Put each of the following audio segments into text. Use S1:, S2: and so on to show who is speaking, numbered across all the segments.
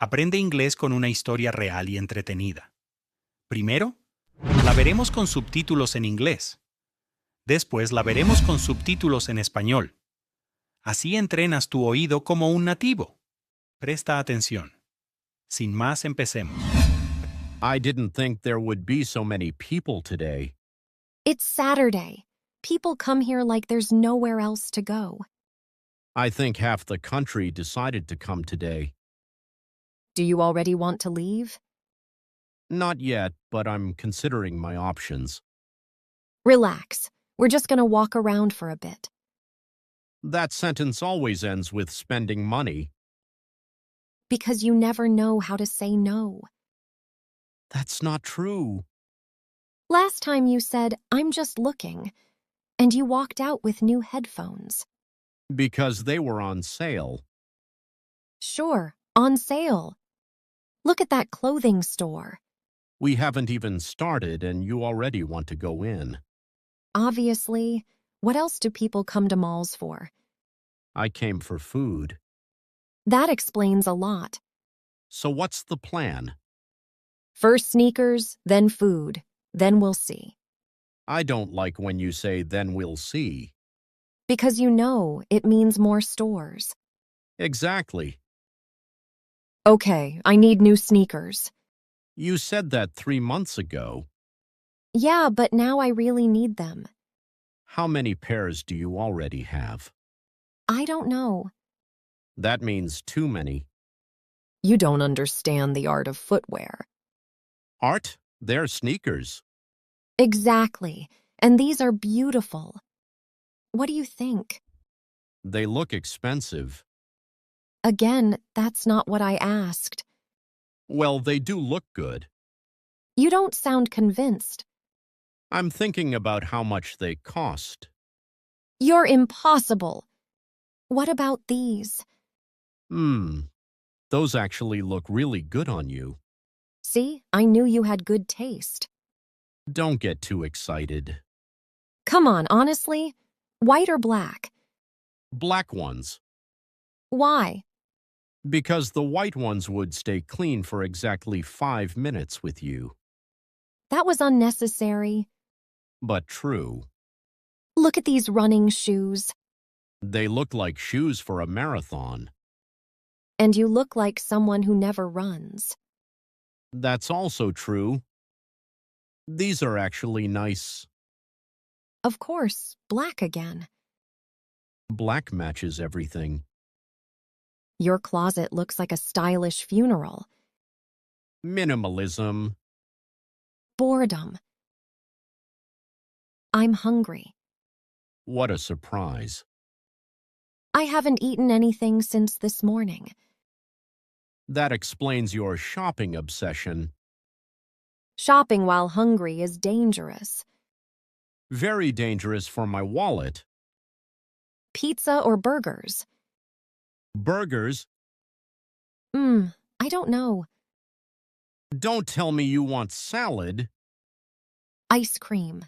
S1: Aprende inglés con una historia real y entretenida. Primero, la veremos con subtítulos en inglés. Después la veremos con subtítulos en español. Así entrenas tu oído como un nativo. Presta atención. Sin más, empecemos.
S2: I didn't think there would be so many people today.
S3: It's Saturday. People come here like there's nowhere else to go.
S2: I think half the country decided to come today.
S3: Do you already want to leave?
S2: Not yet, but I'm considering my options.
S3: Relax. We're just gonna walk around for a bit.
S2: That sentence always ends with spending money.
S3: Because you never know how to say no.
S2: That's not true.
S3: Last time you said, "I'm just looking," and you walked out with new headphones.
S2: Because they were on sale.
S3: Sure, on sale. Look at that clothing store.
S2: We haven't even started and you already want to go in.
S3: Obviously, what else do people come to malls for?
S2: I came for food.
S3: That explains a lot.
S2: So what's the plan?
S3: First sneakers, then food, then we'll see.
S2: I don't like when you say, then we'll see.
S3: Because you know it means more stores.
S2: Exactly.
S3: Okay, I need new sneakers.
S2: You said that 3 months ago.
S3: Yeah, but now I really need them.
S2: How many pairs do you already have?
S3: I don't know.
S2: That means too many.
S3: You don't understand the art of footwear.
S2: Art? They're sneakers.
S3: Exactly, and these are beautiful. What do you think?
S2: They look expensive.
S3: Again, that's not what I asked.
S2: Well, they do look good.
S3: You don't sound convinced.
S2: I'm thinking about how much they cost.
S3: You're impossible. What about these?
S2: Those actually look really good on you.
S3: See, I knew you had good taste.
S2: Don't get too excited.
S3: Come on, honestly, white or black?
S2: Black ones.
S3: Why?
S2: Because the white ones would stay clean for exactly 5 minutes with you.
S3: That was unnecessary.
S2: But true.
S3: Look at these running shoes.
S2: They look like shoes for a marathon.
S3: And you look like someone who never runs.
S2: That's also true. These are actually nice.
S3: Of course, black again.
S2: Black matches everything.
S3: Your closet looks like a stylish funeral.
S2: Minimalism.
S3: Boredom. I'm hungry.
S2: What a surprise.
S3: I haven't eaten anything since this morning.
S2: That explains your shopping obsession.
S3: Shopping while hungry is dangerous.
S2: Very dangerous for my wallet.
S3: Pizza or burgers?
S2: Burgers?
S3: I don't know.
S2: Don't tell me you want salad.
S3: Ice cream.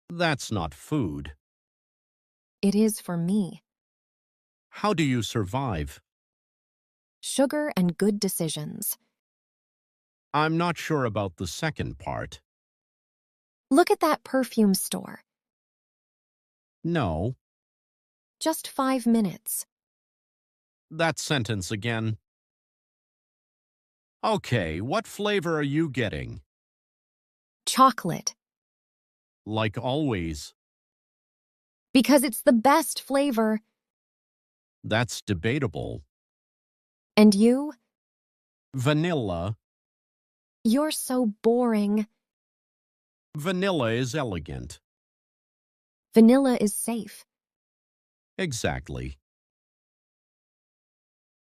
S2: That's not food.
S3: It is for me.
S2: How do you survive?
S3: Sugar and good decisions.
S2: I'm not sure about the second part.
S3: Look at that perfume store.
S2: No.
S3: Just 5 minutes.
S2: That sentence again. Okay, what flavor are you getting?
S3: Chocolate.
S2: Like always.
S3: Because it's the best flavor.
S2: That's debatable.
S3: And you?
S2: Vanilla.
S3: You're so boring.
S2: Vanilla is elegant.
S3: Vanilla is safe.
S2: Exactly.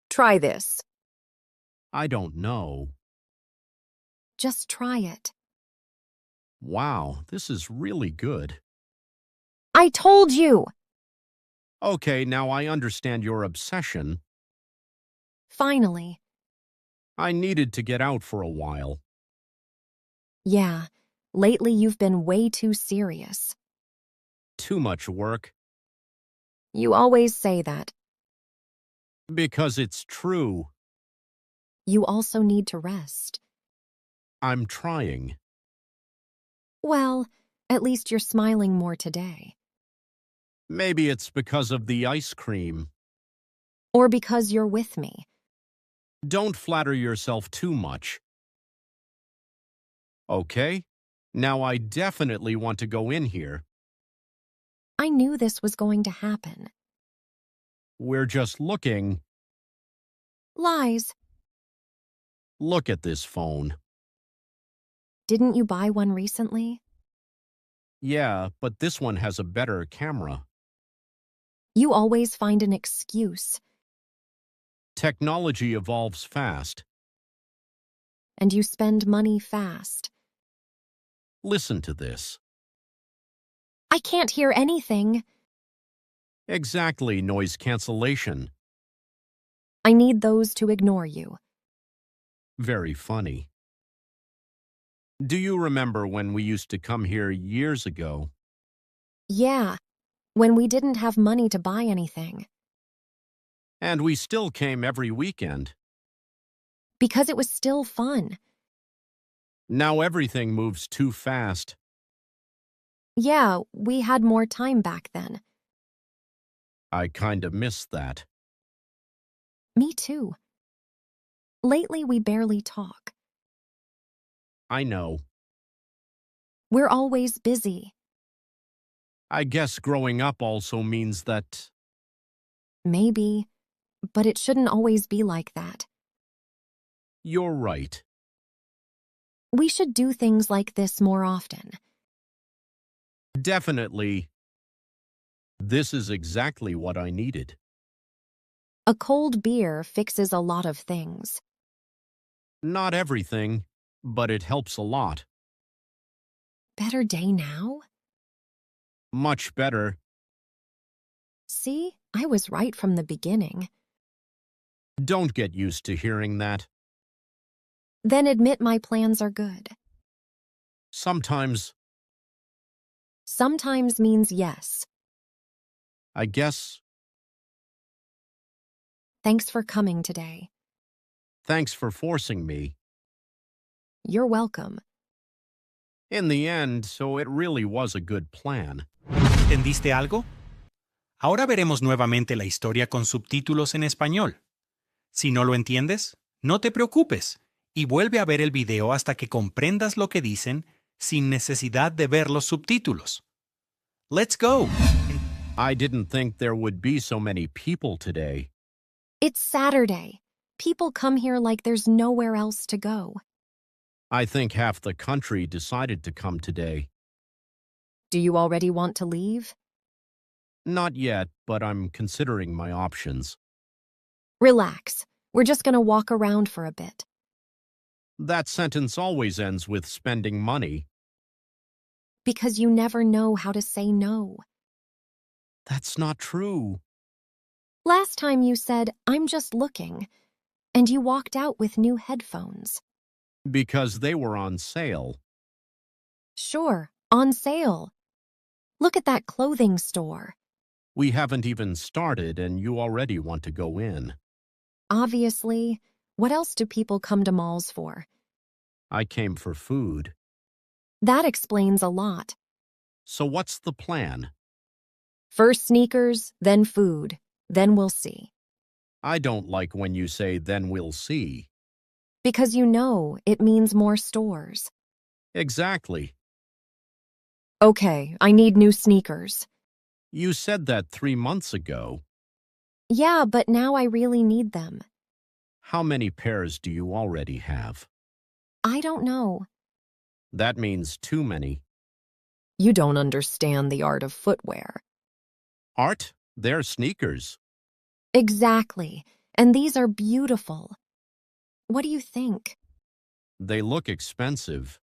S3: Try this.
S2: I don't know.
S3: Just try it.
S2: Wow, this is really good.
S3: I told you!
S2: Okay, now I understand your obsession.
S3: Finally.
S2: I needed to get out for a while.
S3: Yeah, lately you've been way too serious.
S2: Too much work.
S3: You always say that.
S2: Because it's true.
S3: you also need to rest.
S2: I'm trying.
S3: Well, at least you're smiling more today.
S2: Maybe it's because of the ice cream.
S3: Or because you're with me.
S2: Don't flatter yourself too much. Okay, now I definitely want to go in here.
S3: I knew this was going to happen.
S2: We're just looking.
S3: Lies.
S2: Look at this phone.
S3: Didn't you buy one recently?
S2: Yeah, but this one has a better camera.
S3: You always find an excuse,
S2: Technology evolves fast.
S3: and you spend money fast.
S2: Listen to this.
S3: I can't hear anything.
S2: Exactly, noise cancellation.
S3: I need those to ignore you.
S2: Very funny. Do you remember when we used to come here years ago?
S3: Yeah, when we didn't have money to buy anything.
S2: And we still came every weekend.
S3: Because it was still fun.
S2: Now everything moves too fast.
S3: Yeah, we had more time back then.
S2: I kinda miss that.
S3: Me too. Lately, we barely talk.
S2: I know.
S3: We're always busy.
S2: I guess growing up also means that
S3: Maybe, but it shouldn't always be like that.
S2: you're right.
S3: We should do things like this more often.
S2: Definitely. This is exactly what I needed.
S3: A cold beer fixes a lot of things.
S2: Not everything, but it helps a lot.
S3: Better day now?
S2: Much better.
S3: See, I was right from the beginning.
S2: Don't get used to hearing that.
S3: Then admit my plans are good.
S2: Sometimes,
S3: Sometimes means yes.
S2: I guess,
S3: Thanks for coming today.
S2: thanks for forcing me.
S3: You're welcome.
S2: In the end, so it really was a good plan.
S1: ¿Entendiste algo? Ahora veremos nuevamente la historia con subtítulos en español. Si no lo entiendes, no te preocupes y vuelve a ver el video hasta que comprendas lo que dicen sin necesidad de ver los subtítulos. Let's go!
S2: I didn't think there would be so many people today.
S3: It's Saturday. People come here like there's nowhere else to go.
S2: I think half the country decided to come today.
S3: Do you already want to leave?
S2: Not yet, but I'm considering my options.
S3: Relax. We're just gonna walk around for a bit.
S2: That sentence always ends with spending money.
S3: Because you never know how to say no.
S2: That's not true.
S3: Last time you said, I'm just looking, and you walked out with new headphones.
S2: Because they were on sale.
S3: Sure, on sale. Look at that clothing store.
S2: We haven't even started and you already want to go in.
S3: Obviously, what else do people come to malls for?
S2: I came for food.
S3: That explains a lot.
S2: So what's the plan?
S3: First sneakers, then food, then we'll see.
S2: I don't like when you say, then we'll see.
S3: Because you know it means more stores.
S2: Exactly.
S3: Okay, I need new sneakers.
S2: You said that 3 months ago.
S3: Yeah, but now I really need them.
S2: How many pairs do you already have?
S3: I don't know.
S2: That means too many.
S3: You don't understand the art of footwear.
S2: Art? They're sneakers.
S3: Exactly, and these are beautiful. What do you think?
S2: They look expensive.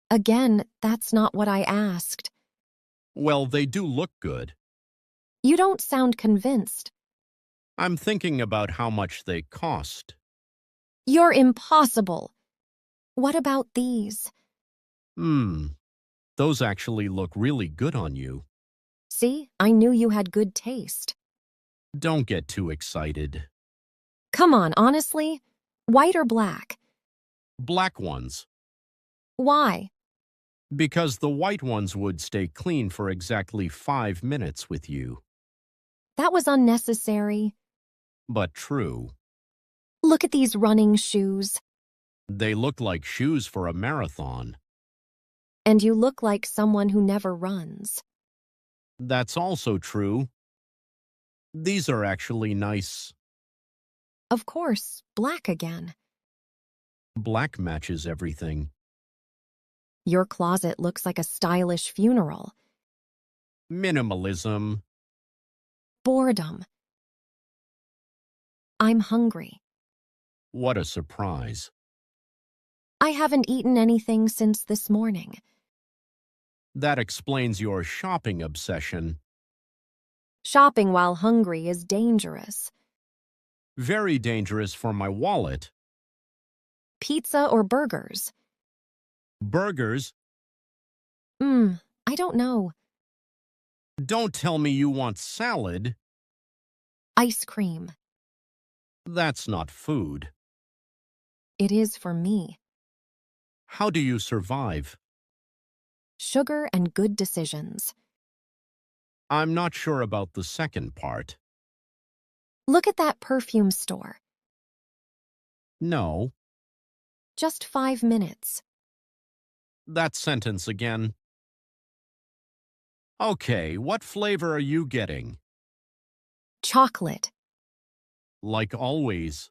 S3: Again, that's not what I asked.
S2: Well, they do look good.
S3: You don't sound convinced.
S2: I'm thinking about how much they cost.
S3: You're impossible. What about these?
S2: Those actually look really good on you.
S3: See, I knew you had good taste.
S2: Don't get too excited.
S3: Come on, honestly, White or black?
S2: Black ones.
S3: Why?
S2: Because the white ones would stay clean for exactly 5 minutes with you.
S3: That was unnecessary.
S2: But true.
S3: Look at these running shoes.
S2: They look like shoes for a marathon.
S3: And you look like someone who never runs.
S2: That's also true. These are actually nice.
S3: Of course, black again.
S2: Black matches everything.
S3: Your closet looks like a stylish funeral.
S2: Minimalism.
S3: Boredom. I'm hungry.
S2: What a surprise.
S3: I haven't eaten anything since this morning.
S2: That explains your shopping obsession.
S3: Shopping while hungry is dangerous.
S2: Very dangerous for my wallet.
S3: Pizza or burgers?
S2: Burgers?
S3: I don't know.
S2: Don't tell me you want salad.
S3: Ice cream.
S2: That's not food.
S3: It is for me.
S2: How do you survive?
S3: Sugar and good decisions.
S2: I'm not sure about the second part.
S3: Look at that perfume store.
S2: No.
S3: Just 5 minutes.
S2: That sentence again. Okay, what flavor are you getting?
S3: Chocolate.
S2: Like always.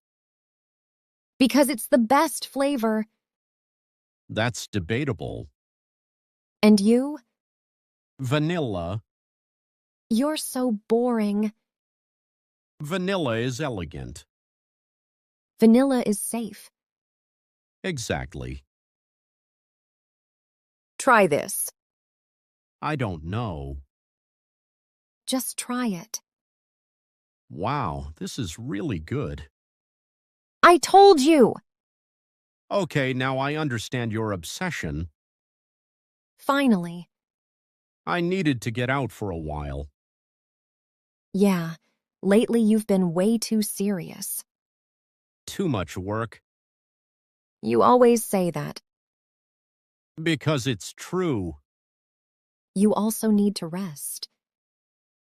S3: Because it's the best flavor.
S2: That's debatable.
S3: And you?
S2: Vanilla.
S3: You're so boring.
S2: Vanilla is elegant.
S3: Vanilla is safe.
S2: Exactly.
S3: Try this.
S2: I don't know.
S3: Just try it.
S2: Wow, this is really good.
S3: I told you!
S2: Okay, now I understand your obsession.
S3: Finally.
S2: I needed to get out for a while.
S3: Yeah, lately you've been way too serious.
S2: Too much work.
S3: You always say that.
S2: Because it's true.
S3: You also need to rest.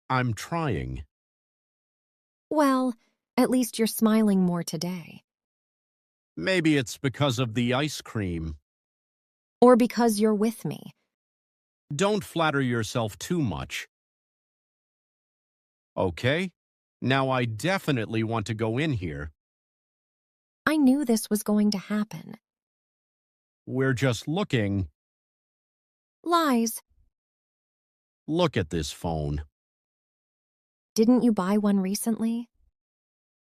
S2: I'm trying.
S3: Well, at least you're smiling more today.
S2: Maybe it's because of the ice cream.
S3: Or because you're with me.
S2: Don't flatter yourself too much. Okay, now I definitely want to go in here.
S3: I knew this was going to happen.
S2: We're just looking.
S3: Lies.
S2: Look at this phone.
S3: Didn't you buy one recently?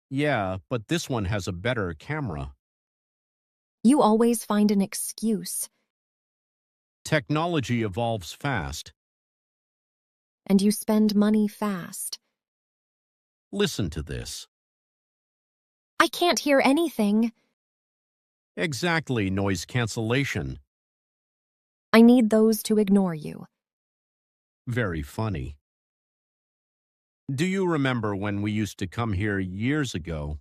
S2: Yeah, but this one has a better camera.
S3: You always find an excuse.
S2: Technology evolves fast.
S3: And you spend money fast.
S2: Listen to this.
S3: I can't hear anything.
S2: Exactly, noise cancellation.
S3: I need those to ignore you.
S2: Very funny. Do you remember when we used to come here years ago?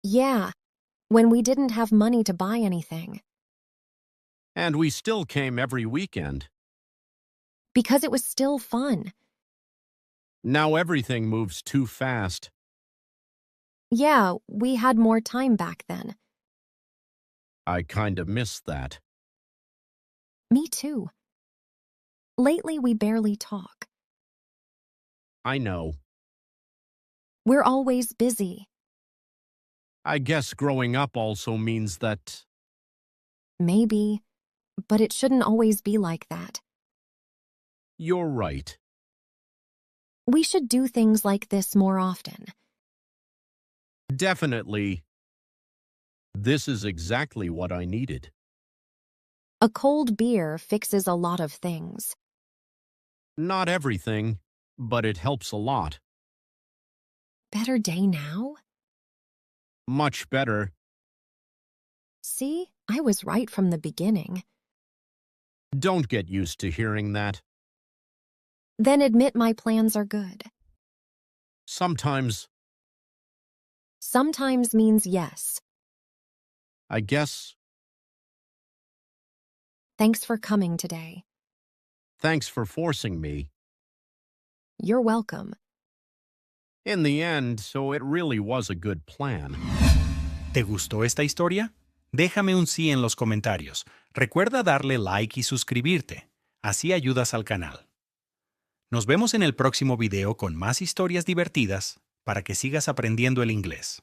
S3: Yeah, when we didn't have money to buy anything.
S2: And we still came every weekend.
S3: Because it was still fun.
S2: Now everything moves too fast.
S3: Yeah, we had more time back then.
S2: I kind of miss that.
S3: Me too. Lately, we barely talk.
S2: I know.
S3: We're always busy.
S2: I guess growing up also means that.
S3: Maybe, but it shouldn't always be like that.
S2: You're right.
S3: We should do things like this more often.
S2: Definitely. This is exactly what I needed.
S3: A cold beer fixes a lot of things.
S2: Not everything, but it helps a lot.
S3: Better day now?
S2: Much better.
S3: See, I was right from the beginning.
S2: Don't get used to hearing that.
S3: Then admit my plans are good.
S2: Sometimes
S3: Sometimes means yes.
S2: I guess
S3: Thanks for coming today.
S2: thanks for forcing me.
S3: You're welcome.
S2: In the end, so it really was a good plan.
S1: ¿Te gustó esta historia? Déjame un sí en los comentarios. Recuerda darle like y suscribirte. Así ayudas al canal. Nos vemos en el próximo video con más historias divertidas para que sigas aprendiendo el inglés.